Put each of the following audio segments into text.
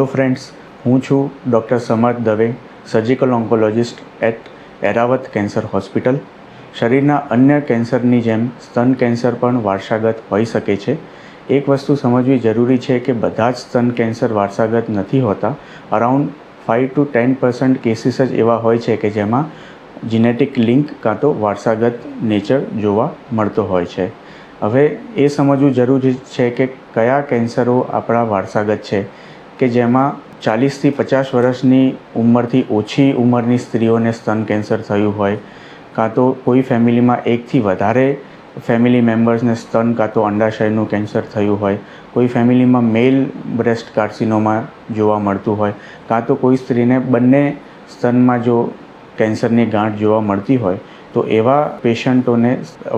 Hello friends, હું છું doctor Samarth Dave, surgical oncologist at Airavat cancer hospital. શરીરના અન્ય કેન્સરની જેમ સ્તન કેન્સર પણ વારસાગત હોઈ શકે છે. એક વસ્તુ સમજવી જરૂરી છે કે બધા જ સ્તન કેન્સર વારસાગત નથી હોતા. અરાઉન્ડ 5 to 10% કેસીસ જ એવા હોય છે કે જેમાં જીનેટિક લિંક કાં તો વારસાગત નેચર જોવા મળતો હોય છે. હવે એ સમજવું જરૂરી છે કે કયા કેન્સરો આપણા વારસાગત છે કે જેમાં 40થી 50 વર્ષની ઉંમરથી ઓછી ઉંમરની સ્ત્રીઓને સ્તન કેન્સર થયું હોય, કાં તો કોઈ ફેમિલીમાં એકથી વધારે ફેમિલી મેમ્બર્સને સ્તન કાં તો અંડાશયનું કેન્સર થયું હોય, કોઈ ફેમિલીમાં મેલ બ્રેસ્ટ કાર્સિનોમા જોવા મળતું હોય, કાં તો કોઈ સ્ત્રીને બંને સ્તનમાં જો કેન્સરની ગાંઠ જોવા મળતી હોય, તો એવા પેશન્ટોને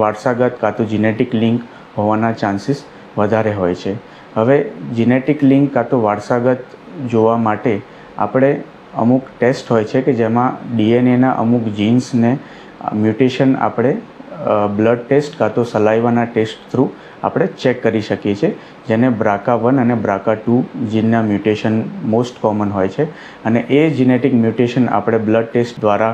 વારસાગત કાં તો જીનેટિક લિંક હોવાના ચાન્સીસ વધારે હોય છે. હવે જીનેટિક લિંક કાં તો વારસાગત જોવા માટે આપણે અમુક ટેસ્ટ હોય છે કે જેમાં ડીએનએના અમુક જીન્સને મ્યુટેશન આપણે બ્લડ ટેસ્ટ કાં તો સલાઈવાના ટેસ્ટ થ્રુ આપણે ચેક કરી શકીએ છીએ, જેને BRCA1 અને BRCA2 જીનના મ્યુટેશન મોસ્ટ કોમન હોય છે. અને એ જીનેટિક મ્યુટેશન આપણે બ્લડ ટેસ્ટ દ્વારા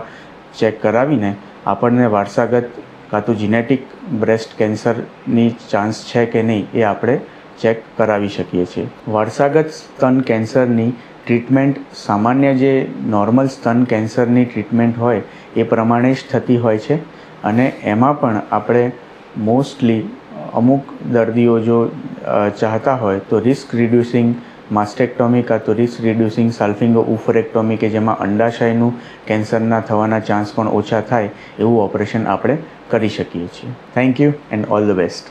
ચેક કરાવીને આપણને વારસાગત કાં તો જીનેટિક બ્રેસ્ટ કેન્સરની ચાન્સ છે કે નહીં એ આપણે ચેક કરાવી શકીએ છીએ. વારસાગત સ્તન કેન્સરની ટ્રીટમેન્ટ સામાન્ય જે નોર્મલ સ્તન કેન્સરની ટ્રીટમેન્ટ હોય એ પ્રમાણે જ થતી હોય છે. અને એમાં પણ આપણે મોસ્ટલી અમુક દર્દીઓ જો ચાહતા હોય તો રિસ્ક રિડ્યુસિંગ માસ્ટેક્ટોમી કાં તો રિસ્ક રિડ્યુસિંગ સાલ્ફિંગો ઓફરેક્ટોમી કે જેમાં અંડાશયનું કેન્સરના થવાના ચાન્સ પણ ઓછા થાય એવું ઓપરેશન આપણે કરી શકીએ છીએ. Thank you and all the best.